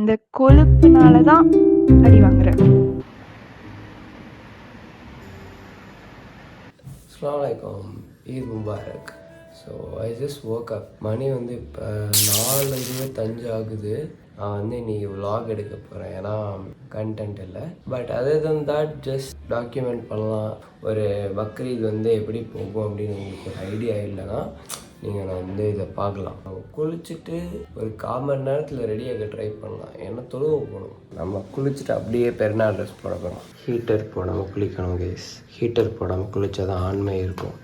இந்த கொழுப்புனால தான் அடி வாங்குறேன். அஸ்ஸலாமு ஈத் முபாரக். So I just woke up. மணி வந்து இப்போ 4:25 ஆகுது. நான் வந்து இன்னைக்கு விலாக் எடுக்க போகிறேன், ஏன்னா கண்டென்ட் இல்லை. But other then that just document பண்ணலாம். ஒரு பக்ரீத் வந்து எப்படி போகும் அப்படின்னு உங்களுக்கு ஒரு ஐடியா இல்லைன்னா நீங்கள் நான் வந்து இதை பார்க்கலாம். குளிச்சுட்டு ஒரு 1/4 மணி நேரத்தில் ரெடியாக ட்ரை பண்ணலாம். ஏன்னா தொழுவ போகணும். நம்ம குளிச்சுட்டு அப்படியே பெருநாள் ட்ரெஸ் போட போகிறோம். ஹீட்டர் போடாமல் குளிக்கணும் கைஸ். ஹீட்டர் போடாமல் குளித்தா தான் ஆண்மை இருக்கும்.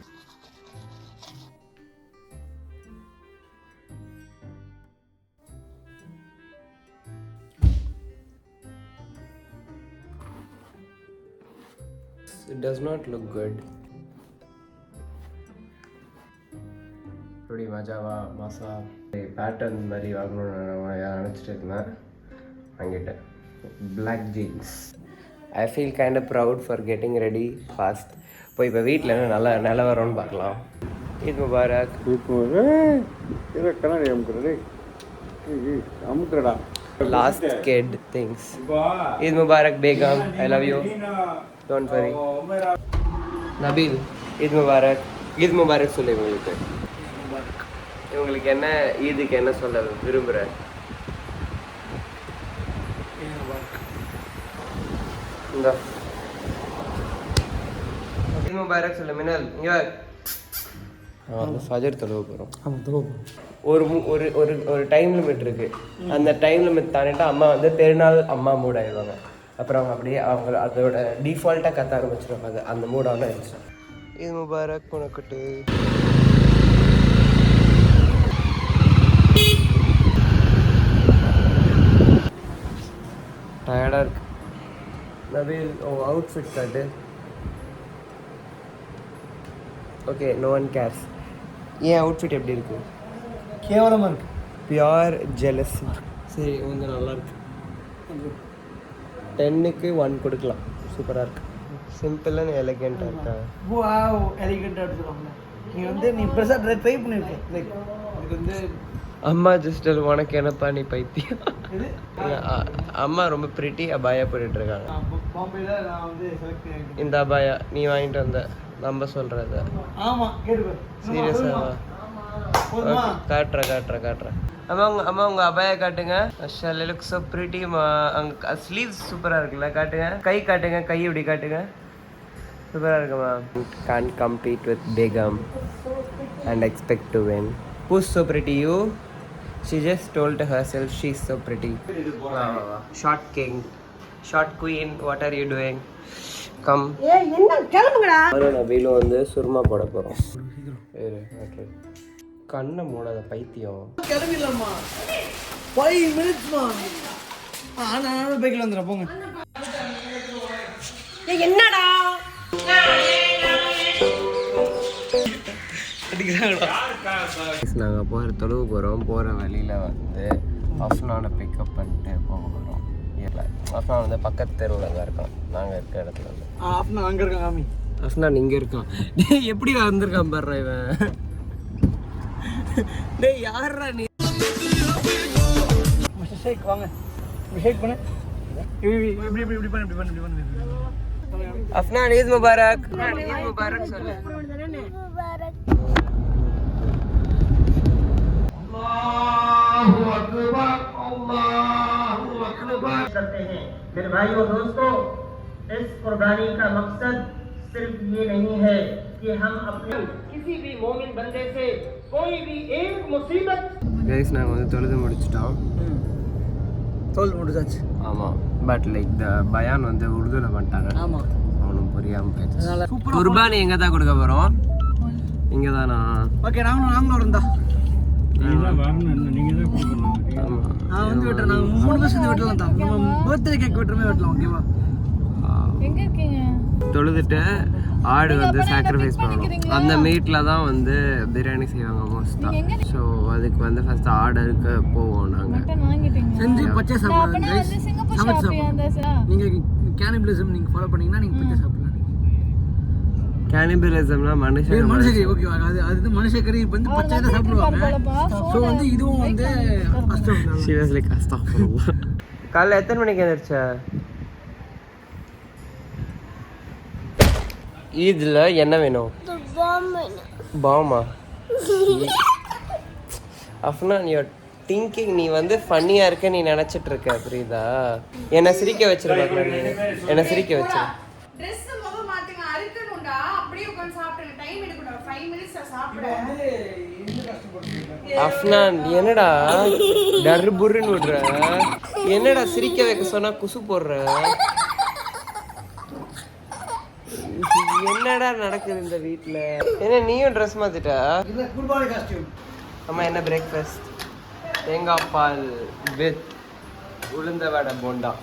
It does not look good. இப்படி மஜாவா மாசா பேட்டர்ன் மாதிரி வாங்கணும்னு நினச்சிட்டு இருந்தேன். வாங்கிட்டேன் black jeans. I feel kind of proud for getting ready fast. போய் இப்போ வீட்டில் என்ன நல்லா நிலவரம்னு பார்க்கலாம். ஈத் முபாரக். Last kid things. ஈத் முபாரக் பேகம். I love you. Don't worry. Nabeel Eid முபாரக். ஈத் முபாரக் சொல்லு இவங்களுக்கு. இவங்களுக்கு என்ன ஈதுக்கு என்ன சொல்ல விரும்புகிற? இந்த ஈத் முபாரக் சொல்லு மினல். இங்கே ஃபஜர் தொழுவ போகிறோம். ஒரு டைம் லிமிட் இருக்குது. அந்த டைம் லிமிட் தாண்டிட்டு அம்மா வந்து பெருநாள் அம்மா மூட் ஆயிடுவாங்க. அப்புறம் அவங்க அப்படியே அவங்க அதோட டிஃபால்ட்டாக கத்த ஆரம்பிச்சிருவாங்க. அந்த மூடாக இருந்துச்சு. ஈத் முபாரக் உனக்கிட்டு. டயர்டாக இருக்கு. நபீல் உங்கள் அவுட்ஃபிட் காட்டு. Okay, no one cares. ஏன் அவுட்ஃபிட் எப்படி இருக்கு? கேவலமாக இருக்கு. Pure jealous. சரி, கொஞ்சம் நல்லா இருக்கு. 10க்கு 1 கொடுக்கலாம். சூப்பராக இருக்கு. சிம்பிள் அண்ட் எலிகெண்ட்டாக இருக்கா? எலிகெண்ட்டாக எடுத்துருவாங்க. நீங்கள் வந்து நீ பெருசாக ட்ரை பண்ணியிருக்கேன். லைக் இதுக்கு வந்து அம்மா ஜஸ்டர் உனக்கு என்னப்பா நீ பைத்தியம். அம்மா ரொம்ப பிரிட்டி அபாயா போட்டுட்டு இருக்காங்க. பாம்பேல நான் வந்து செலக்ட் பண்ணியிருக்கேன். இந்த அபாயா நீ வாங்கிட்டு வந்த நம்ம சொல்கிறத? ஆமாம், கேட்டு சீரியஸாக காட்டுறேன். அம்மா உங்கள் அபாயா காட்டுங்க. Shall look so pretty. அங்கே ஸ்லீவ்ஸ் சூப்பராக இருக்குல்ல? காட்டுங்க. கை காட்டுங்க. கை இப்படி காட்டுங்க. சூப்பராக இருக்குமா? Can't compete with Begum and expect to win. Who's so pretty? You? She just told herself she's so pretty. Short king, short queen, what are you doing? Come. என்ன கிளம்புங்கடா. நபீலு வந்து சுர்மா போட போகிறோம். கண்ணை மூடாத பைத்தியம். கிளம்பிடலாமா? 5 மினிட்ஸ்மா. நானும் பைக்கில் வந்துடுறேன். போங்க. என்னடா நாங்கள் போகிற தொழுவு போகிறோம். போகிற வழியில் வந்து அஃப்னானை பிக்கப் பண்ணிட்டு போக போகிறோம். அஃப்னான் வந்து பக்கத்து தெருவில் தான் இருக்கான். நாங்கள் இருக்க இடத்துல வந்து அஃப்னான் அங்கே இருக்கான். காமி அஃப்னான் இங்கே இருக்கான். எப்படி வந்திருக்கான் பாரு இவன். டேய் யாரா நீ? ஷேக் வாங்க. ஷேக் பண்ணு. இப்படி பண்ணு. அஃப்னான் ஈத் முபாரக். ஈத் முபாரக் சொல்லு. அல்லாஹு அக்பர். அல்லாஹு அக்பர் करते हैं। मेरे भाइयों दोस्तों, इस कुर्बानी का मकसद सिर्फ ये नहीं है कि हम अपने किसी भी मोमिन बंदे से कोई भी एक मुसीबत। गाइस நாங்க வந்து தொழுது முடிச்சிட்டோம். முடிச்சாச்சு. ஆமாம். பட் லைக் த பயான் வந்து உருதுல பண்ணிட்டாங்க. ஆமாம், அவனும் புரியாமல் போயிடுச்சு. குர்பானி எங்கே தான் கொடுக்க போகிறோம்? இங்கே தானா? ஓகே, நாங்களும் இருந்தா ஆமாம். நான் வந்து வெட்டுறேன். நாங்கள் 3 பேர் சேர்ந்து வெட்டலாம் தான். நம்ம பர்த்டே கேக் வெட்டுறமே வெட்டலாம். ஓகேவா? எங்க இருக்கீங்க? தொழுதுட்டு ஆடு வந்து சாக்ரிஃபைஸ் பண்ணணும். அந்த மீட்டில் தான் வந்து பிரியாணி செய்வாங்க மோஸ்ட்டாக. ஸோ அதுக்கு வந்து ஃபர்ஸ்ட் ஆர்டருக்கு போவோம் நாங்கள். செஞ்சு பச்சை சாப்பிடுங்க. சமைச்சு சாப்பிடுங்க. நீங்கள் கேனிபிலிசம் நீங்கள் ஃபாலோ பண்ணீங்கன்னா நீங்கள் பச்சை சாப்பிடலாம். கேனிபிலிசம்னா மனுஷகரி. ஓகேவா? அது மனுஷக்கறி வந்து பச்சை தான் சாப்பிடுவாங்க. ஸோ வந்து இதுவும் வந்து சீரியஸ்லி கஷ்டம். காலைல எத்தனை மணிக்கு எழுந்திரிச்ச? இதில் என்ன வேணும்? பாமா அஃப்னா நீ திங்கிங் நீ வந்து ஃபன்னியாக இருக்க நீ நினச்சிட்டு இருக்க புரியுதா? என்னை சிரிக்க வச்சிருக்க நீ என்னை சிரிக்க வச்சிரு. அஃப்னான் என்னடா டர்ரு புர்ருன்னு விடுற? என்னடா சிரிக்க வைக்க சொன்னா குசு போடுற? என்னடா நடக்குது இந்த வீட்டில்? என்ன நீயும் ட்ரெஸ் மாத்திட்டா? அம்மா என்ன பிரேக்ஃபாஸ்ட்? தேங்காய் பால் வித் உளுந்த வடை போண்டா.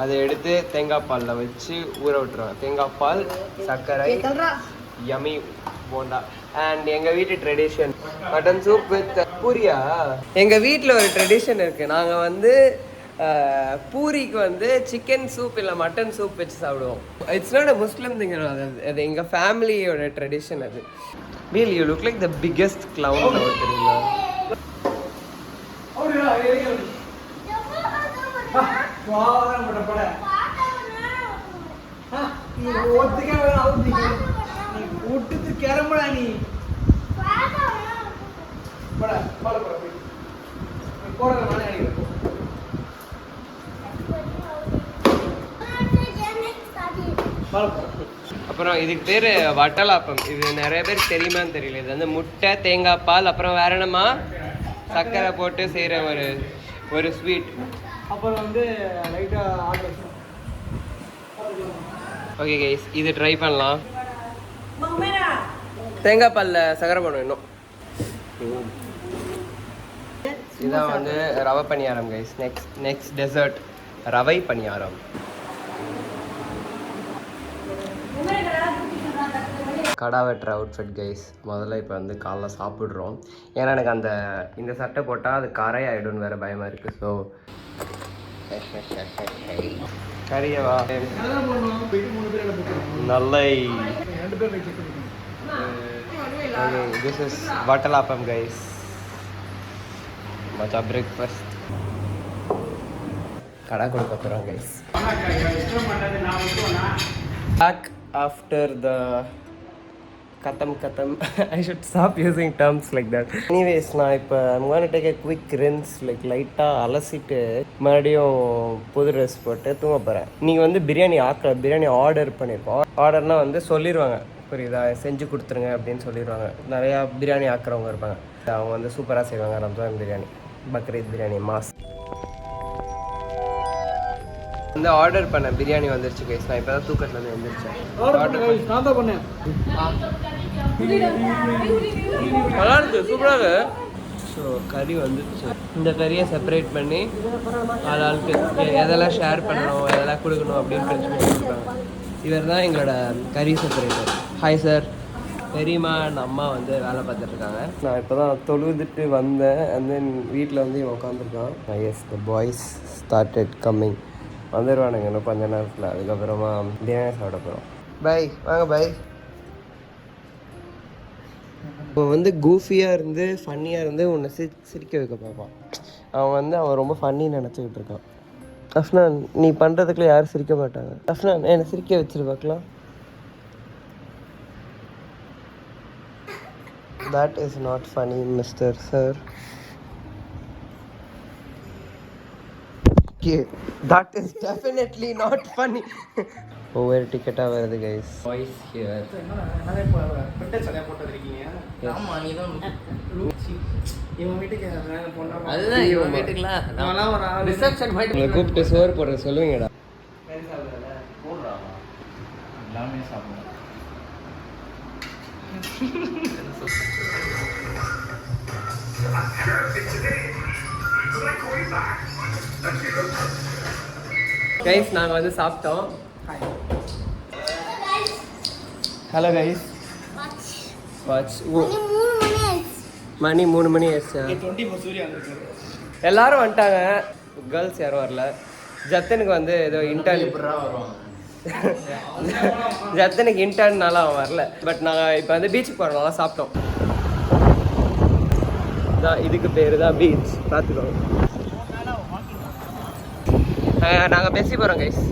அதை எடுத்து தேங்காய் பாலில் வச்சு ஊற விட்டுருவேன். தேங்காய் பால், சர்க்கரை, யமி போண்டா. அண்ட் எங்கள் வீட்டு ட்ரெடிஷன் மட்டன் சூப் வித் பூரியா. எங்கள் வீட்டில் ஒரு ட்ரெடிஷன் இருக்குது. நாங்கள் வந்து பூரிக்கு வந்து சிக்கன் சூப் இல்லை மட்டன் சூப் வச்சு சாப்பிடுவோம். It's not a Muslim thing. அது எங்கள் ஃபேமிலியோட ட்ரெடிஷன் அது. Will you look like the biggest clown தெரியுமா? அப்புறம் இதுக்கு பேர் வட்டலாப்பம். இது நிறைய பேருக்கு தெரியுமான்னு தெரியல. இது வந்து முட்டை, தேங்காய் பால், அப்புறம் வேற என்னமா சர்க்கரை போட்டு செய்கிற ஒரு ஸ்வீட். அப்புறம் வந்து லைட்டாக ஆர்டர். ஓகே கைஸ், இது ட்ரை பண்ணலாம். தேங்காய் பாலில் சக்கரை போடணும் இன்னும். இதான் வந்து ரவை பணியாரம் கைஸ். நெக்ஸ்ட் டெசர்ட் ரவை பணியாரம். கடா வெட்டுற அவுட்ஃபிட் கைஸ். முதல்ல இப்போ வந்து காலைல சாப்பிட்றோம். ஏன்னா எனக்கு இந்த சட்டை போட்டால் அது கரை ஆகிடும்னு வேறு பயமாக இருக்குது. ஸோ கரியவா நல்லை. This is watalappam guys. மச்சா பிரேக்ஃபாஸ்ட் கடை கொடுக்க போகிறோம் கைஸ். பேக் ஆஃப்டர் த கத்தம் I should stop using terms like that. Anyways, நான் இப்போ I'm going to take a quick rinse, like லைட்டாக அலசிட்டு மறுபடியும் புது ட்ரெஸ் போட்டு தூங்க போகிறேன். நீங்கள் வந்து பிரியாணி ஆர்டர் பண்ணியிருக்கோம். ஆர்டர்னால் வந்து சொல்லிடுவாங்க புரியுதா, செஞ்சு கொடுத்துருங்க அப்படின்னு சொல்லிடுவாங்க. நிறையா பிரியாணி ஆக்குறவங்க இருப்பாங்க. அவங்க வந்து சூப்பராக செய்வாங்க. ரம்ஜான் பிரியாணி, பக்ரீத் பிரியாணி, மாஸ் வந்து ஆர்டர் பண்ண பிரியாணி வந்துருச்சு கைஸ். நான் இப்போ தான் தூக்கத்துலேருந்து வந்துருச்சேன். நான் தான் பண்ணேன். நல்லா இருக்கு, சூப்பராக இருக்கு. ஸோ கறி வந்துருச்சு. இந்த கறியை செப்பரேட் பண்ணி ஆளுக்கு எதெல்லாம் ஷேர் பண்ணணும், எதெல்லாம் கொடுக்கணும் அப்படின்னு கொடுப்பாங்க. இவர் தான் எங்களோட கறி செப்பரேட்டர். Hi sir. பெரியம்மா அண்ட் அம்மா வந்து வேலை பார்த்துட்ருக்காங்க. நான் இப்போ தான் தொழுதுட்டு வந்தேன். அண்ட் தென் வீட்டில் வந்து இவன் உட்காந்துருக்கான். Yes, the boys started coming. வந்துடுவானுங்க இன்னும் கொஞ்ச நேரத்தில். அதுக்கப்புறமா பிரியாணி சாப்பிட போகிறோம். பை, வாங்க பை. அவன் வந்து கூஃபியாக இருந்து ஃபன்னியாக இருந்து உன்னை சிரிக்க வைக்க பார்ப்பான். அவன் ரொம்ப ஃபன்னி நினச்சிக்கிட்டு இருக்கான். அஃப்னான், நீ பண்ணுறதுக்குள்ள யாரும் சிரிக்க மாட்டாங்க. அஃப்னான், என்னை சிரிக்க வச்சிரு பார்க்கலாம். That is not funny, Mr. Sir. Okay, that is definitely not funny. ஒவ்வொரு டிக்கெட்டாக வருது கைஸ். Voice here. கூப்பிட்டு சோறு போடுற சொல்லுவீங்கடா. எல்லாமே சாப்பிடுவோம். கைஸ், நாங்கள் வந்து சாப்பிட்டோம். Hello guys. வாட்ச். மணி 3 மணி ஆயிடுச்சா? எல்லாரும் வந்துட்டாங்க. கேர்ள்ஸ் யாரும் வரல. ஜத்தனுக்கு வந்து ஏதோ இன்டர்ன் ஜத்தனுக்கு இன்டர்ன்னால அவன் வரல. பட் நாங்கள் இப்போ வந்து பீச்சுக்கு போகிறோம். நல்லா சாப்பிட்டோம். இதுக்கு பேர் தான் பீச். பார்த்துக்கோங்க. நாங்கள் பேசி போகிறோம் கைஸ்.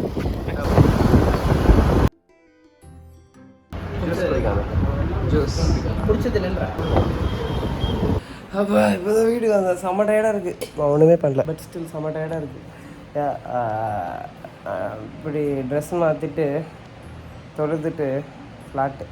ஜூஸ் பிடிச்சது இல்லைன்ற அப்போ இப்போ தான் வீட்டுக்கு வந்தேன். செம்ம டயர்டாக இருக்குது. நான் ஒன்றுமே பண்ணல, பட் ஸ்டில் செம்ம டயர்டாக இருக்குது. இப்படி ட்ரெஸ் மாற்றிட்டு தொழுதுட்டு ஃப்ளாட்டு